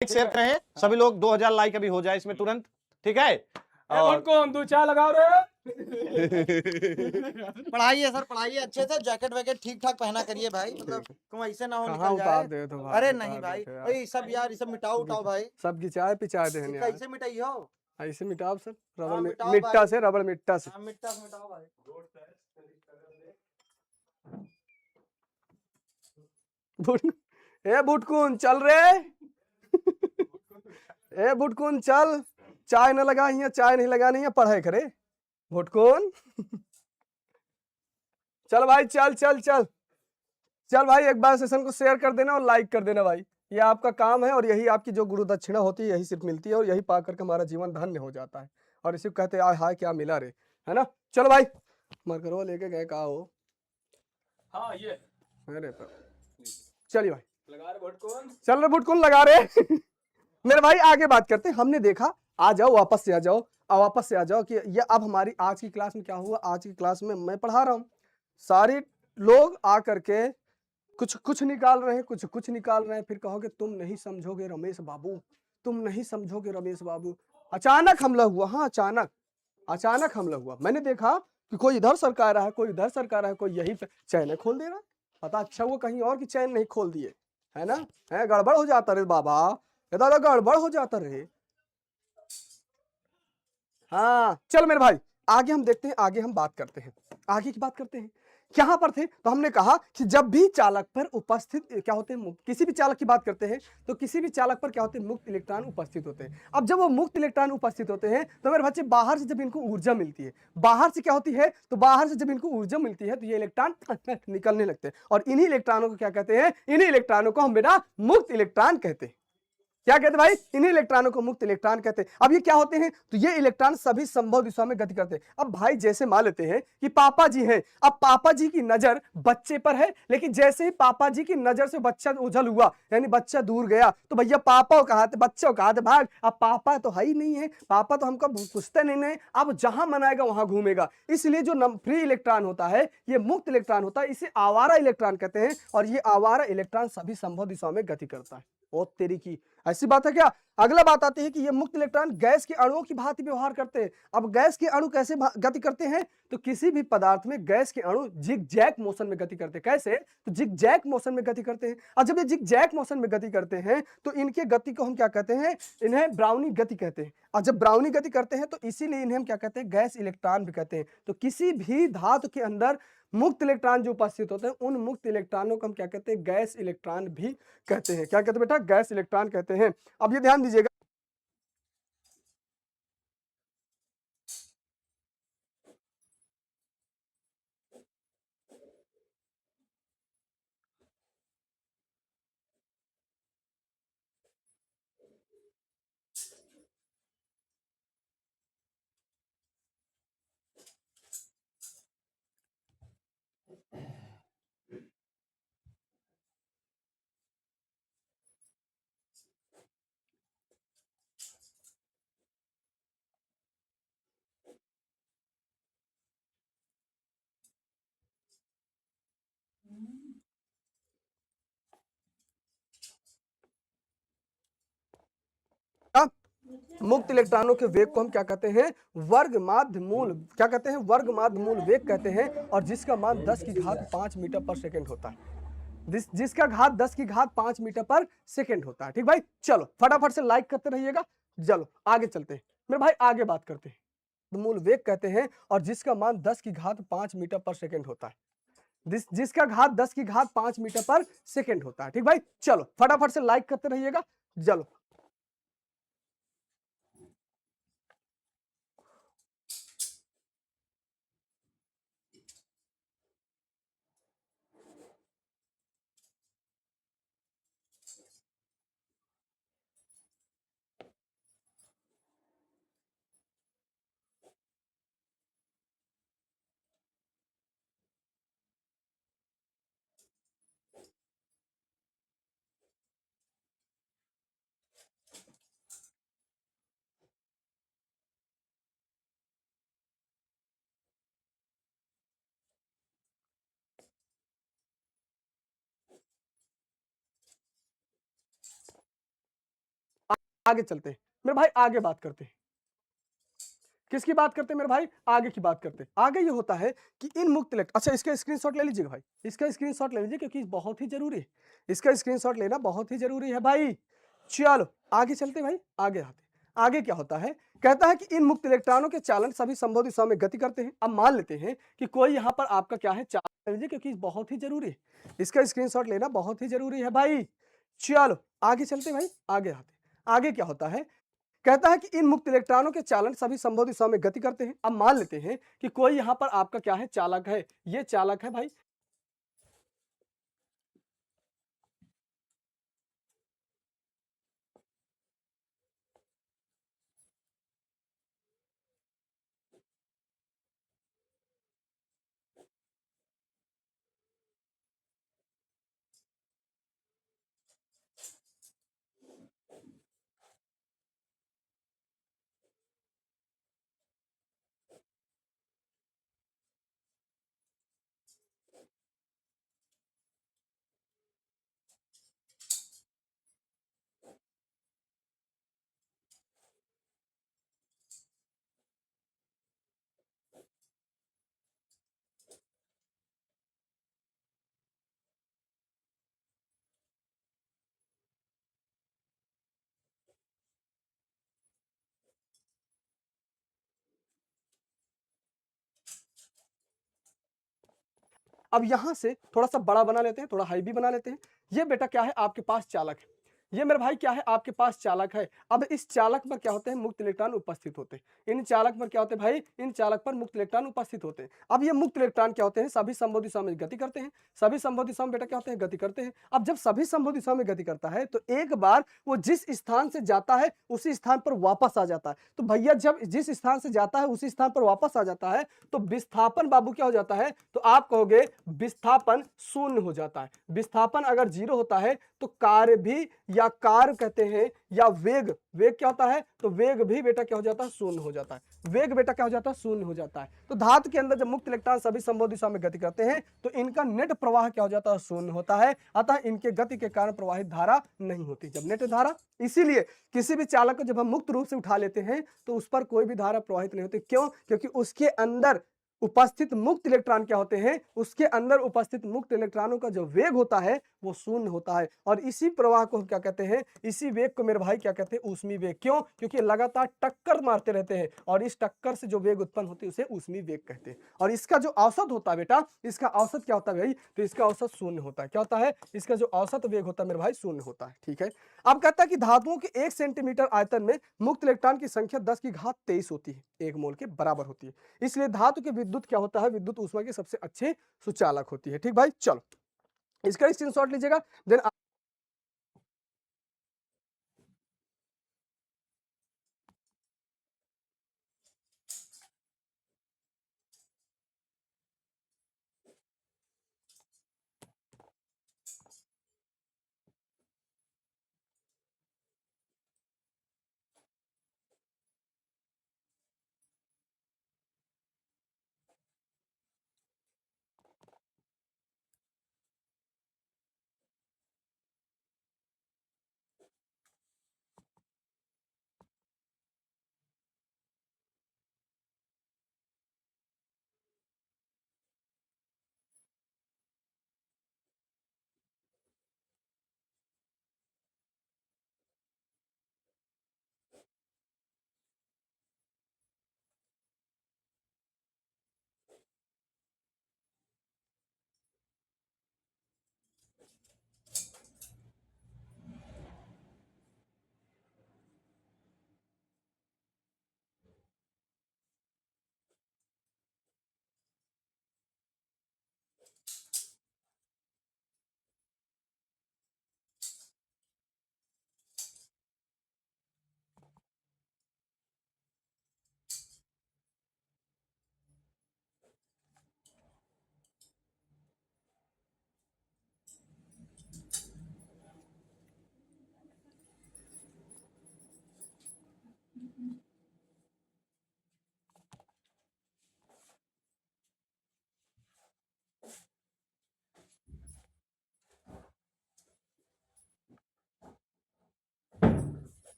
Share करें सभी लोग, 2000 लाइक अभी हो जाए इसमें तुरंत, ठीक है। और कौन दो चार लगाओ रे। पढ़ाइए सर, पढ़ाइए अच्छे से, जैकेट वैकेट ठीक ठाक पहना करिए भाई, मतलब तुम ऐसे ना हो कहाँ निकल जाए। उतार दे तो भाई, अरे उतार नहीं भाई, देते यार। अरे ये सब यार, ये सब मिटाओ उठाओ भाई। सबकी चाय पिचा दे यार। कैसे मिटाई हो? ऐसे मिटाओ सर, हाँ, रबड़ मिटाओ मिट्टा भाई। से, रबड़ मिट्टा से। हाँ, मिटा से मिटाओ भाई। ए बुटकुन चल रे। ए बुटकुन चल, चाय न लगा हिया, चाय नहीं लगानी है, पढ़ाई करे बुटकुन। चल भाई, चल चल चल चल भाई, एक बार सेशन को शेयर कर देना और लाइक कर देना भाई, ये आपका काम है। और यही आपकी जो गुरु दक्षिणा होती है, यही सिर्फ मिलती है, और यही पा करके हमारा जीवन धन्य हो जाता है। और इसी को कहते हैं आय हाय क्या मिला रे, है ना। चलो भाई, मरकरवा लेके गए कहा हो। हाँ ये अरे तो चलिए भाई, लगा रहे भुटकुन, चल रहे भुटकुन लगा रहे। मेरे भाई आगे बात करते हैं। हमने देखा, आ जाओ वापस से आ जाओ, अब वापस से आ जाओ कि ये अब हमारी आज की क्लास में क्या हुआ। आज की क्लास में मैं पढ़ा रहा हूँ, सारे लोग आ करके कुछ कुछ निकाल रहे हैं, कुछ कुछ निकाल रहे हैं। फिर कहोगे तुम नहीं समझोगे रमेश बाबू, तुम नहीं समझोगे रमेश बाबू। अचानक हमला हुआ, हाँ अचानक, अचानक हमला हुआ। मैंने देखा कि कोई इधर सरका रहा है, कोई इधर सरका रहा है, कोई यही चैन खोल दे रहा है। पता अच्छा वो कहीं और की चैन नहीं खोल दिए, है ना। है गड़बड़ हो जाता रे बाबा, ये दादा गड़बड़ हो जाता रे। हाँ चल मेरे भाई, आगे हम देखते हैं, आगे हम बात करते हैं, आगे की बात करते हैं। यहाँ पर थे तो हमने कहा कि जब भी चालक पर उपस्थित क्या होते हैं, किसी भी चालक की बात करते हैं तो किसी भी चालक पर क्या होते हैं, मुक्त इलेक्ट्रॉन उपस्थित होते हैं। अब जब वो मुक्त इलेक्ट्रॉन उपस्थित होते हैं तो मेरे बच्चे बाहर से जब इनको ऊर्जा मिलती है, बाहर से क्या होती है, तो बाहर से जब इनको ऊर्जा मिलती है तो ये इलेक्ट्रॉन निकलने लगते हैं। और इन्हीं इलेक्ट्रॉनों को क्या कहते हैं, इन्हीं इलेक्ट्रॉनों को हम बेटा मुक्त इलेक्ट्रॉन कहते हैं। क्या कहते हैं भाई, इन्हीं इलेक्ट्रॉनों को मुक्त इलेक्ट्रॉन कहते हैं। अब ये क्या होते हैं, तो ये इलेक्ट्रॉन सभी संभव दिशा में गति करते हैं। अब भाई जैसे मान लेते हैं कि पापा जी हैं, अब पापा जी की नजर बच्चे पर है, लेकिन जैसे ही पापा जी की नजर से बच्चा ओझल हुआ, यानी बच्चा दूर गया, तो भैया पापा को कहा थे, बच्चा को कहा थे भाग। अब पापा तो है ही नहीं है, पापा तो हमको पूछते नहीं है, अब जहां मनाएगा वहां घूमेगा। इसलिए जो फ्री इलेक्ट्रॉन होता है, ये मुक्त इलेक्ट्रॉन होता है, इसे आवारा इलेक्ट्रॉन कहते हैं। और ये आवारा इलेक्ट्रॉन सभी संभव दिशाओं में गति करता है। ओ तेरी की, ऐसी बात है क्या। अगला बात आती है कि ये मुक्त इलेक्ट्रॉन गैस के अणुओं की भांति व्यवहार करते हैं। अब गैस के अणु कैसे गति करते हैं, तो किसी भी पदार्थ में गैस के अणु जिग-जैग मोशन में गति करते हैं। कैसे, तो जिग-जैग मोशन में गति करते हैं। और जब ये जिग-जैग मोशन में गति करते हैं तो इनके गति को हम क्या कहते हैं, इन्हें ब्राउनी गति कहते हैं। और जब ब्राउनी गति करते हैं तो इसीलिए इन्हें हम क्या कहते हैं, गैस इलेक्ट्रॉन भी कहते हैं। तो किसी भी धातु के अंदर मुक्त इलेक्ट्रॉन जो उपस्थित होते हैं, उन मुक्त इलेक्ट्रॉनों को हम क्या कहते हैं, गैस इलेक्ट्रॉन भी कहते हैं। क्या कहते हैं बेटा, गैस इलेक्ट्रॉन कहते हैं। अब ये ध्यान दीजिएगा, मुक्त इलेक्ट्रॉनों के वेग को हम क्या कहते हैं, वर्ग माध्य मूल, क्या कहते हैं, वर्ग माध्य मूल वेग कहते हैं। और जिसका मान 10 की घात 5 मीटर पर सेकंड होता है, जिसका घात 10 की घात 5 मीटर पर सेकंड होता है। ठीक भाई, चलो फटाफट से लाइक करते रहिएगा। चलो आगे चलते हैं मेरे भाई, आगे बात करते हैं। तो मूल वेग कहते हैं, और जिसका मान 10 की घात 5 मीटर पर सेकंड होता है, जिसका घात 10 की घात 5 मीटर पर सेकंड होता है। ठीक भाई, चलो फटाफट से लाइक करते रहिएगा। चलो आगे चलते हैं मेरे भाई, आगे बात करते हैं। किसकी बात करते हैं मेरे भाई? आगे की बात करते हैं। आगे ये होता है कि इन मुक्त अच्छा इसका स्क्रीनशॉट ले लीजिएगा भाई, इसका स्क्रीनशॉट ले लीजिए क्योंकि बहुत ही जरूरी है, इसका स्क्रीनशॉट लेना बहुत ही जरूरी है भाई। चलो आगे चलते हैं भाई, आगे आते हैं। आगे क्या होता है? कहता है कि इन मुक्त इलेक्ट्रॉनों के चालन सभी संभव दिशाओं में गति करते हैं। अब मान लेते हैं कि कोई यहाँ पर आपका क्या है, चालन ले लीजिए क्योंकि बहुत ही जरूरी है, इसका स्क्रीनशॉट लेना बहुत ही जरूरी है भाई। चलो आगे चलते हैं भाई, आगे आते हैं। आगे क्या होता है? कहता है कि इन मुक्त इलेक्ट्रॉनों के चालन सभी संभव दिशाओं में गति करते हैं। अब मान लेते हैं कि कोई यहां पर आपका क्या है, चालक है, ये चालक है भाई। अब यहां से थोड़ा सा बड़ा बना लेते हैं, थोड़ा हाई भी बना लेते हैं। ये बेटा क्या है, आपके पास चालक है, ये मेरे भाई क्या है, आपके पास चालक है। अब इस चालक पर क्या होते हैं, मुक्त इलेक्ट्रॉन उपस्थित होते हैं। इन चालक पर क्या होते हैं भाई, इन चालक पर मुक्त इलेक्ट्रॉन उपस्थित होते हैं। अब ये मुक्त इलेक्ट्रॉन क्या होते हैं, सभी संभव दिशा में गति करते हैं। सभी संभव दिशा में बेटा क्या होते हैं, गति करते हैं। अब जब सभी संभव दिशा में गति करता है तो एक बार वो जिस स्थान से जाता है उसी स्थान पर वापस आ जाता है। तो भैया जब जिस स्थान से जाता है उसी स्थान पर वापस आ जाता है तो विस्थापन बाबू क्या हो जाता है, तो आप कहोगे विस्थापन शून्य हो जाता है। विस्थापन अगर जीरो होता है तो कार्य भी, या कार्य कहते हैं, या वेग, वेग क्या होता है, तो वेग भी बेटा क्या हो जाता है, शून्य हो जाता है। वेग बेटा क्या हो जाता है, शून्य हो जाता है। तो धातु के अंदर जब मुक्त इलेक्ट्रॉन सभी संभव दिशा में गति करते हैं तो इनका नेट प्रवाह क्या हो जाता है, शून्य होता है। अतः इनके गति के कारण प्रवाहित धारा नहीं होती जब नेट धारा। इसीलिए किसी भी चालक को जब हम मुक्त रूप से उठा लेते हैं तो उस पर कोई भी धारा प्रवाहित नहीं होती। क्यों? क्योंकि उसके अंदर उपस्थित मुक्त इलेक्ट्रॉन क्या होते हैं, उसके अंदर उपस्थित मुक्त इलेक्ट्रॉनों का जो वेग होता है वो शून्य होता है। और इसी प्रवाह को हम क्या कहते हैं, इसी वेग को मेरे भाई क्या कहते हैं, ऊष्मीय वेग। क्यों? क्योंकि लगातार टक्कर मारते रहते हैं और इस टक्कर से जो वेग उत्पन्न होती है उसे ऊष्मीय वेग कहते हैं। और इसका जो औसत होता है बेटा, इसका औसत क्या होता है भाई, तो इसका औसत शून्य होता है। क्या होता है, इसका जो औसत वेग होता है मेरे भाई शून्य होता है। ठीक है। अब कहता है कि धातुओं के 1 सेंटीमीटर आयतन में मुक्त इलेक्ट्रॉन की संख्या 10 की घात 23 होती है, 1 मोल के बराबर होती है। इसलिए धातु के विद्युत क्या होता है, विद्युत ऊष्मा के सबसे अच्छे सुचालक होती है। ठीक भाई, चलो इसका स्क्रीनशॉट लीजिएगा। देन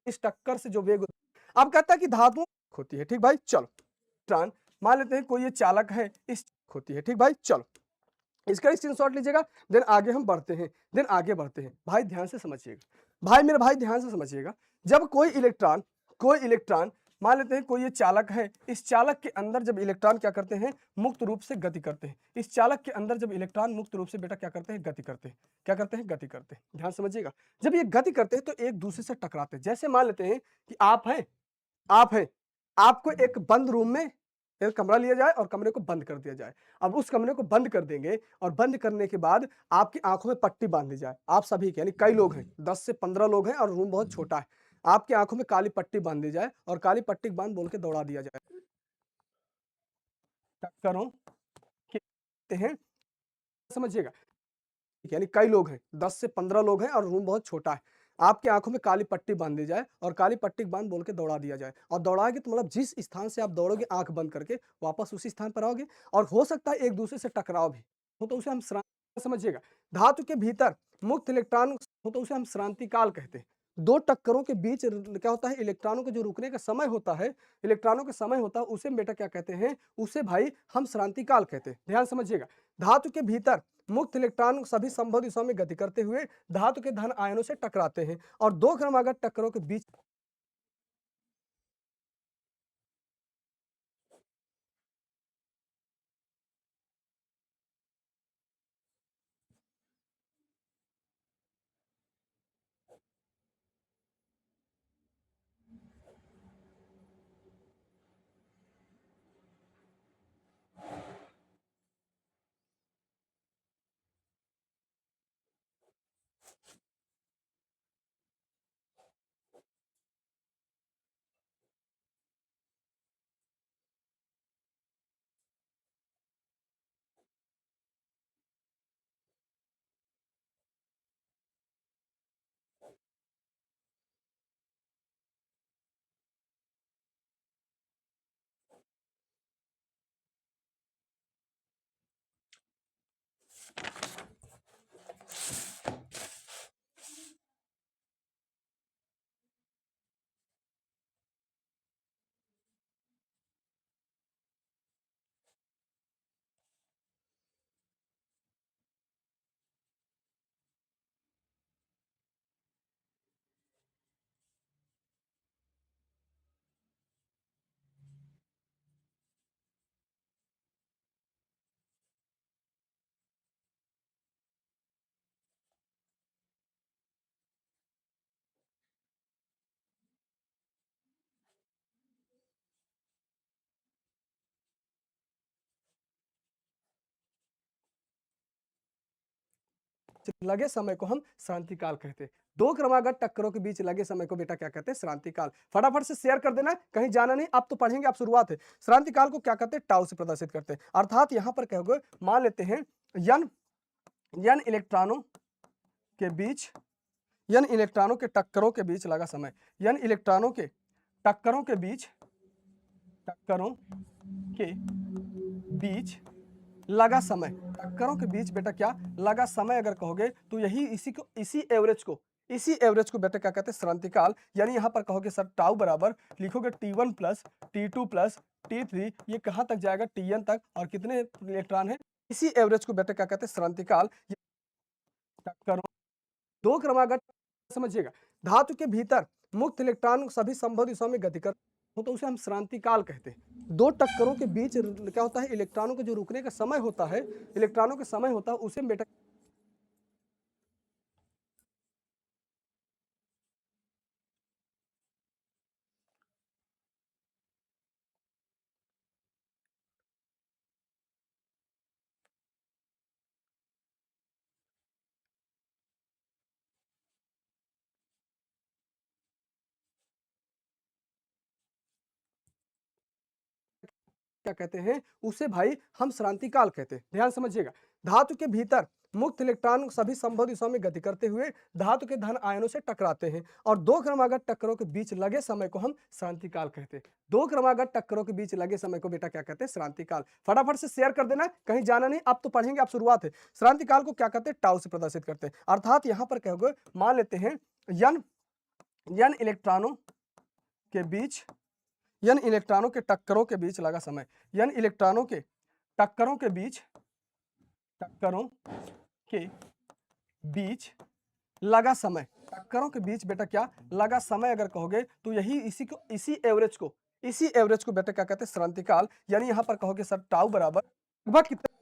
इस टक्कर से जो वेग अब कहता है कि धातुओं होती है। ठीक भाई, चलो इलेक्ट्रॉन मान लेते हैं कोई ये चालक है, इस होती है। ठीक भाई, चलो इसका स्क्रीनशॉट लीजिएगा, देन आगे हम बढ़ते हैं, देन आगे बढ़ते हैं। भाई ध्यान से समझिएगा, भाई मेरे भाई ध्यान से समझिएगा। जब कोई इलेक्ट्रॉन मान लेते हैं कोई ये चालक है, इस चालक के अंदर जब इलेक्ट्रॉन क्या करते हैं, मुक्त रूप से गति करते हैं। इस चालक के अंदर जब इलेक्ट्रॉन मुक्त रूप से बेटा क्या करते हैं, गति करते हैं। क्या करते हैं, गति करते हैं। ध्यान समझिएगा, जब ये गति करते हैं तो एक दूसरे से टकराते हैं। जैसे मान लेते हैं कि आप हैं, आपको एक बंद रूम में एक कमरा लिया जाए और कमरे को बंद कर दिया जाए। अब उस कमरे को बंद कर देंगे और बंद करने के बाद आपकी आंखों में पट्टी बांध दी जाए। आप सभी के यानी कई लोग हैं, 10 से 15 लोग हैं और रूम बहुत छोटा है। आपकी आंखों में काली पट्टी बांध दी जाए और काली पट्टी बांध बोल के दौड़ा दिया जाए। टक्करों के हैं, समझिएगा, यानी कई लोग हैं, 10 से 15 लोग हैं और रूम बहुत छोटा है। आपकी आंखों में काली पट्टी बांध दी जाए और काली पट्टी बांध बोल के दौड़ा दिया जाए। और दौड़ाएंगे तो मतलब जिस स्थान से आप दौड़ोगे आंख बंद करके वापस उसी स्थान पर आओगे और हो सकता है एक दूसरे से टकराव भी हो, तो उसे हम समझिएगा। धातु के भीतर मुक्त इलेक्ट्रॉन हो तो उसे हम श्रांति काल कहते हैं। दो टक्करों के बीच क्या होता है, इलेक्ट्रॉनों के जो रुकने का समय होता है, इलेक्ट्रॉनों का समय होता है, उसे बेटा क्या कहते हैं, उसे भाई हम श्रांति काल कहते हैं। ध्यान समझिएगा, धातु के भीतर मुक्त इलेक्ट्रॉन सभी संभव दिशाओं में गति करते हुए धातु के धन आयनों से टकराते हैं और दो क्रमागत टक्करों के बीच लगे समय को हम श्रांति काल कहते हैं। दो क्रमागत टक्करों के बीच लगे समय को बेटा क्या कहते हैं, श्रांति काल। फटाफट से शेयर कर देना, कहीं जाना नहीं, आप तो पढ़ेंगे, आप शुरुआत है। श्रांति काल को क्या कहते हैं, टाउ से प्रदर्शित करते हैं। अर्थात यहां पर कहोगे, मान लेते हैं यन इलेक्ट्रॉनों के बीच, यन इलेक्ट्रॉनों के टक्करों के बीच लगा समय, यन इलेक्ट्रॉनों के टक्करों के बीच लगा समय, टक्करों के बीच बेटा क्या लगा समय अगर कहोगे तो यही इसी एवरेज को बेटा क्या कहते हैं, श्रांति काल। यानी यहां पर कहोगे सर टाउ बराबर लिखोगे T1 plus T2 plus T3, ये कहां तक जाएगा, Tn तक, और कितने इलेक्ट्रॉन है, इसी एवरेज को बेटा क्या कहते हैं, श्रांति काल। टक्करों दो क्रमागत, समझिएगा, धातु के भीतर मुक्त इलेक्ट्रॉन सभी संभव दिशाओं में गति कर हो तो उसे हम श्रांति काल कहते हैं। दो टक्करों के बीच क्या होता है, इलेक्ट्रॉनों के जो रुकने का समय होता है, इलेक्ट्रॉनों का समय होता है, उसे बेटा क्या कहते हैं, उसे भाई हम श्रांति काल कहते हैं। ध्यान समझिएगा, धातु के भीतर मुक्त इलेक्ट्रॉन सभी संभव दिशाओं में गति करते हुए धातु के धन आयनों से टकराते हैं और दो क्रमागत टक्करों के बीच लगे समय को हम श्रांति काल कहते हैं। दो क्रमागत टक्करों के बीच लगे समय को बेटा क्या कहते हैं, श्रांति काल। फटाफट से शेयर कर देना, कहीं जाना नहीं, आप तो पढ़ेंगे, आप शुरुआत है। श्रांति काल को क्या कहते हैं, टाउ से प्रदर्शित करते हैं। अर्थात यहां पर कहोगे, मान लेते हैं n इलेक्ट्रॉनों के बीच, n इलेक्ट्रॉनों के टक्करों के बीच लगा समय, n इलेक्ट्रॉनों के टक्करों के बीच, टक्करों के बीच लगा समय, टक्करों के बीच बेटा क्या लगा समय अगर कहोगे तो यही इसी एवरेज को बेटा क्या कहते हैं श्रांतिकाल, यानी यहां पर कहोगे सर टाउ बराबर लगभग कितना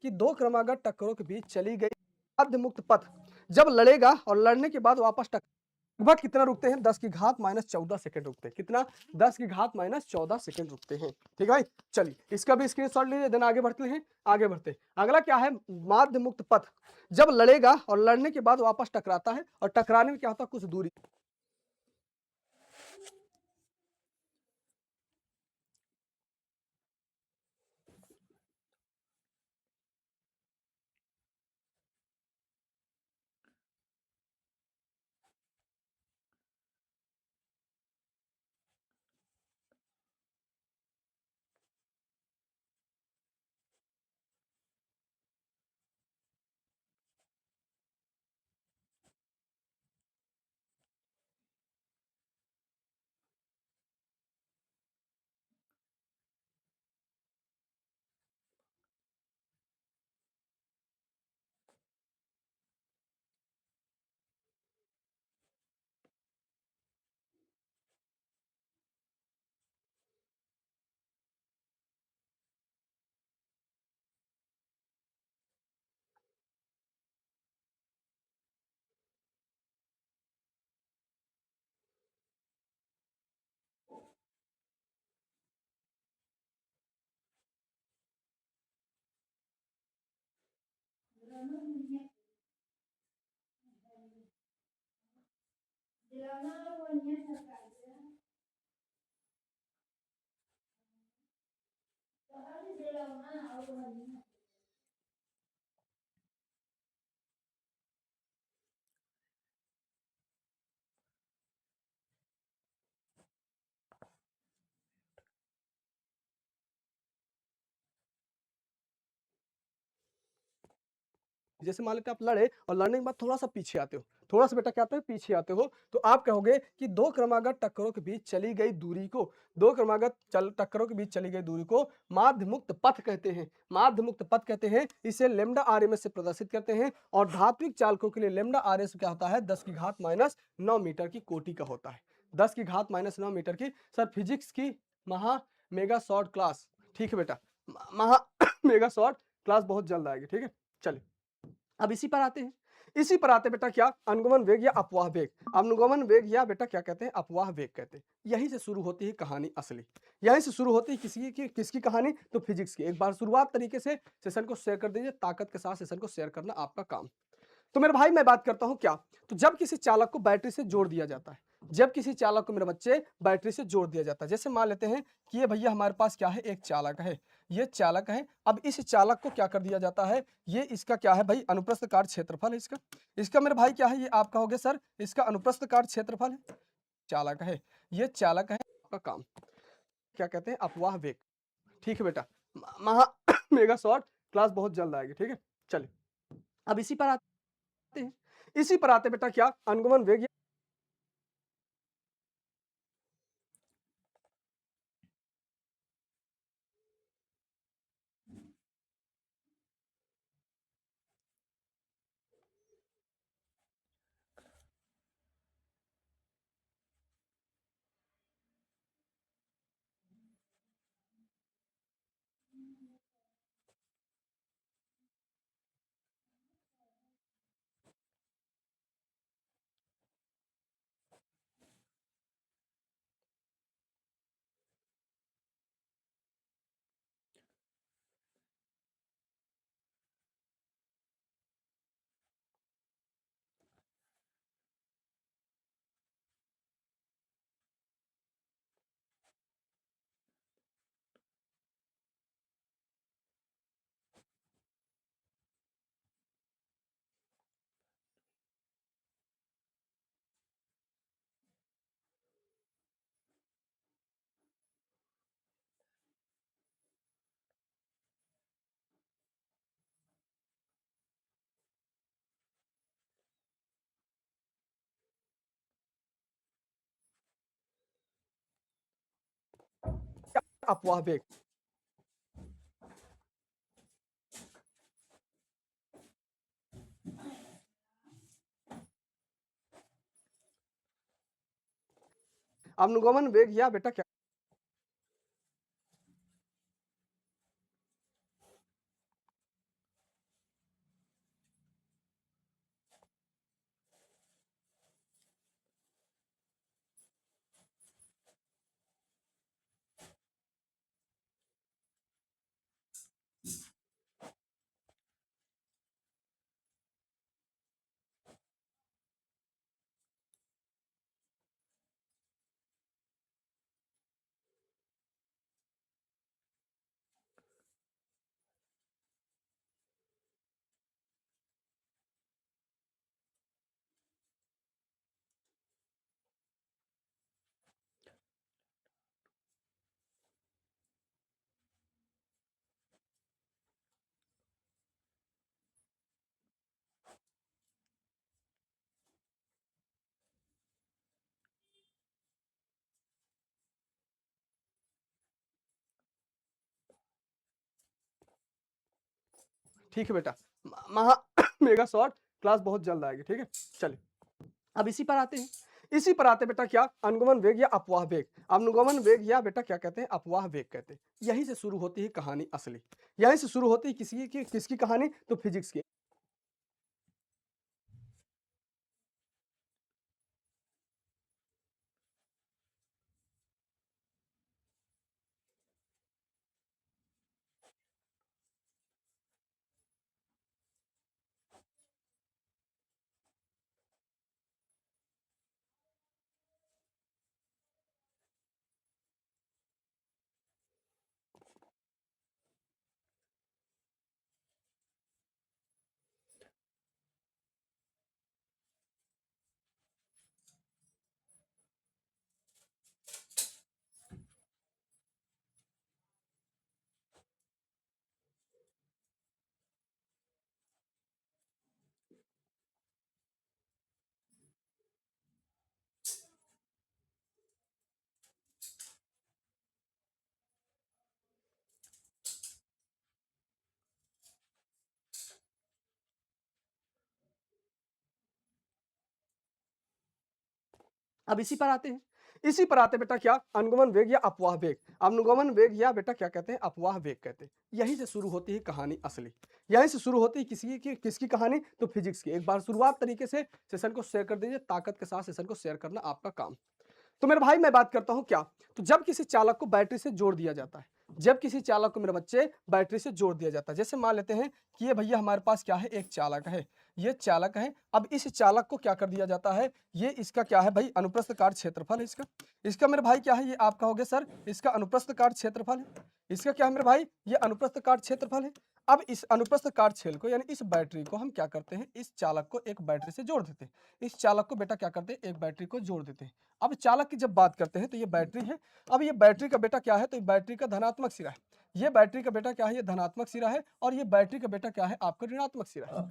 कि दो क्रमागत टक्करों के बीच चली गई माध्य मुक्त पथ जब लड़ेगा और लड़ने के बाद वापस लगभग कितना रुकते हैं 10 की घात -14 सेकंड रुकते हैं, कितना 10 की घात -14 सेकंड रुकते हैं। ठीक है भाई, चलिए इसका भी स्क्रीनशॉट लीजिए, देन आगे बढ़ते हैं। आगे बढ़ते हैं, अगला क्या है माध्य मुक्त पथ जब लड़ेगा और लड़ने के बाद वापस टकराता है और टकराने में क्या होता है कुछ दूरी जैसे मान लेते आप लड़े और लड़ने के बाद थोड़ा सा पीछे आते हो, थोड़ा सा बेटा क्या आता है पीछे आते हो, तो आप कहोगे कि दो क्रमागत टक्करों के बीच चली गई दूरी को, दो क्रमागत टक्करों के बीच चली गई दूरी को माध्य मुक्त पथ कहते हैं। माध्य मुक्त पथ कहते हैं, इसे लेमडा आरएमएस से प्रदर्शित करते हैं और धात्विक चालकों के लिए लेमडा आरएस क्या होता है 10 की घात -9 मीटर की कोटि का होता है, 10 की घात -9 मीटर की। सर फिजिक्स की महा मेगा शॉर्ट क्लास, ठीक है बेटा, महा मेगा शॉर्ट क्लास बहुत जल्द आएगी, ठीक है। चलिए अब इसी पर आते हैं, इसी पर आते बेटा क्या अनुगमन वेग या अपवाह वेग, अनुगमन वेग या बेटा क्या कहते हैं अपवाह वेग कहते हैं। यहीं से शुरू होती है कहानी असली, यहीं से शुरू होती है किसकी कहानी तो फिजिक्स की। एक बार शुरुआत तरीके से सेशन को शेयर कर दीजिए, ताकत के साथ सेशन को शेयर करना आपका काम। तो मेरे भाई मैं बात करता हूं क्या, तो जब किसी चालक को बैटरी से जोड़ दिया जाता है, जब किसी चालक को मेरे बच्चे बैटरी से जोड़ दिया जाता है, जैसे मान लेते हैं कि ये भैया हमारे पास क्या है एक चालक है, ये चालक है। अब इस चालक को क्या कर दिया जाता है, ये इसका क्या है भाई अनुप्रस्थ काट क्षेत्रफल है इसका, इसका मेरे भाई क्या है ये आप कहोगे सर इसका अनुप्रस्थ काट क्षेत्रफल है, चालक है, ये चालक है आपका काम क्या कहते हैं अपवाह वेग। ठीक है बेटा, महा मेगा शॉर्ट क्लास बहुत जल्द आएगी, ठीक है। चलिए अब इसी पर आते हैं, इसी पर आते बेटा क्या अनुगमन वेग अपवाह वेग। अनुगमन वेग या बेटा क्या, ठीक है बेटा, महा मेगा शॉर्ट क्लास बहुत जल्द आएगी, ठीक है। चलिए अब इसी पर आते हैं, इसी पर आते बेटा क्या, अनुगमन वेग या अपवाह वेग। अनुगमन वेग या बेटा क्या कहते हैं, अपवाह वेग कहते हैं। यहीं से शुरू होती है कहानी असली, यहीं से शुरू होती है किसकी कहानी, तो फिजिक्स की। अब इसी पर आते हैं, इसी पर आते बेटा क्या, अनुगमन वेग या अपवाह वेग। अनुगमन वेग या बेटा क्या कहते हैं, अपवाह वेग कहते हैं। यहीं से शुरू होती है कहानी असली, यहीं से शुरू होती है किसकी कहानी, तो फिजिक्स की। एक बार शुरुआत तरीके से सेशन को शेयर कर दीजिए, ताकत के साथ सेशन को शेयर करना आपका काम। तो मेरे भाई मैं बात करता हूं क्या, तो जब किसी चालक को बैटरी से जोड़ दिया जाता है, जब किसी चालक को मेरे बच्चे बैटरी से जोड़ दिया जाता है, जैसे मान लेते हैं कि ये भैया हमारे पास क्या है, एक चालक है, ये चालक है। अब इस चालक को क्या कर दिया जाता है, ये इसका क्या है भाई, अनुप्रस्थ काट क्षेत्रफल है इसका, इसका मेरे भाई क्या है, ये आपका हो गया सर इसका अनुप्रस्थ काट क्षेत्रफल है, इसका क्या है मेरे भाई, ये अनुप्रस्थ काट क्षेत्रफल है। अब इस अनुप्रस्थ काट क्षेत्र को यानी इस बैटरी को हम क्या करते हैं, इस चालक को एक बैटरी से जोड़ देते हैं, इस चालक को बेटा क्या करते हैं, एक बैटरी को जोड़ देते हैं। अब चालक की जब बात करते हैं तो ये बैटरी है। अब ये बैटरी का बेटा क्या है, तो बैटरी का धनात्मक सिरा है, ये बैटरी का बेटा क्या है, ये धनात्मक सिरा है, और ये बैटरी का बेटा क्या है, आपका ऋणात्मक सिरा है।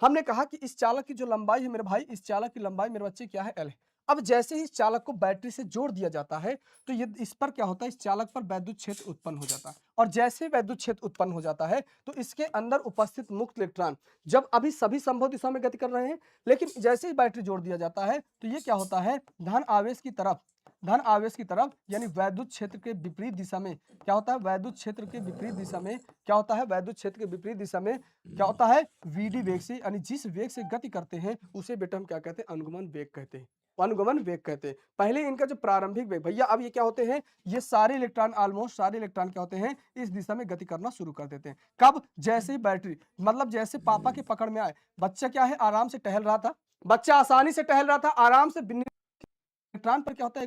हमने कहा कि इस चालक की जो लंबाई है मेरे भाई, इस चालक की लंबाई मेरे बच्चे क्या है, एल है। अब जैसे ही इस चालक को बैटरी से जोड़ दिया जाता है तो ये इस पर क्या होता है, इस चालक पर वैद्युत क्षेत्र उत्पन्न हो जाता है, और जैसे वैद्युत क्षेत्र उत्पन्न हो जाता है तो इसके अंदर उपस्थित मुक्त इलेक्ट्रॉन जब अभी सभी संभव दिशा में गति कर रहे हैं, लेकिन जैसे ही बैटरी जोड़ दिया जाता है तो ये क्या होता है, धन आवेश की तरफ, धन आवेश की तरफ यानी वैद्युत क्षेत्र के विपरीत दिशा में क्या होता है, वैद्युत क्षेत्र के विपरीत दिशा में क्या होता है, वैद्युत क्षेत्र के विपरीत दिशा में क्या होता है, वीडी वेग से, यानी जिस वेग से गति करते हैं उसे बेटा हम क्या कहते हैं, अनुगमन वेग कहते हैं, अनुगमन वेग कहते हैं। पहले इनका जो प्रारंभिक वेग भैया, अब ये क्या होते हैं, ये सारे इलेक्ट्रॉन, ऑलमोस्ट सारे इलेक्ट्रॉन क्या होते हैं, इस दिशा में गति करना शुरू कर देते हैं। कब, जैसे ही बैटरी, मतलब जैसे पापा के पकड़ में आए, बच्चा क्या है, आराम से टहल रहा था, बच्चा आसानी से टहल रहा था, आराम से इलेक्ट्रॉन पर क्या होता है,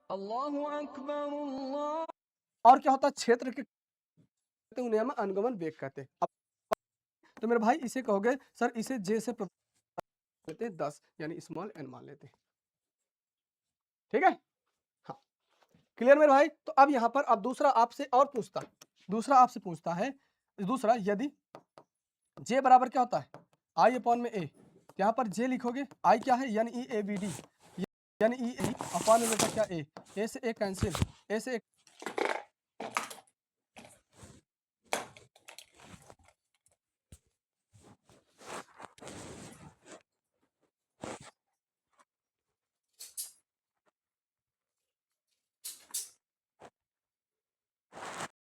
अल्लाहु अकबर अल्लाह, और क्या होता है, क्षेत्र के उन्हें हम अनुगमन वेग कहते हैं। अब तो मेरे भाई इसे कहोगे सर, इसे जे से लेते हैं 10 यानी स्मॉल एन मान लेते हैं, ठीक है। हाँ क्लियर मेरे भाई। तो अब यहाँ पर अब दूसरा आपसे और पूछता, दूसरा आपसे पूछता है, दूसरा यदि जे बराबर क्या होता है, आई अपॉन में ए, यहाँ पर जे लिखोगे, आई क्या है यानी ई ए बी डी, यानी ई ए अपॉन में बेटा क्या ए से ए कैंसिल, ए से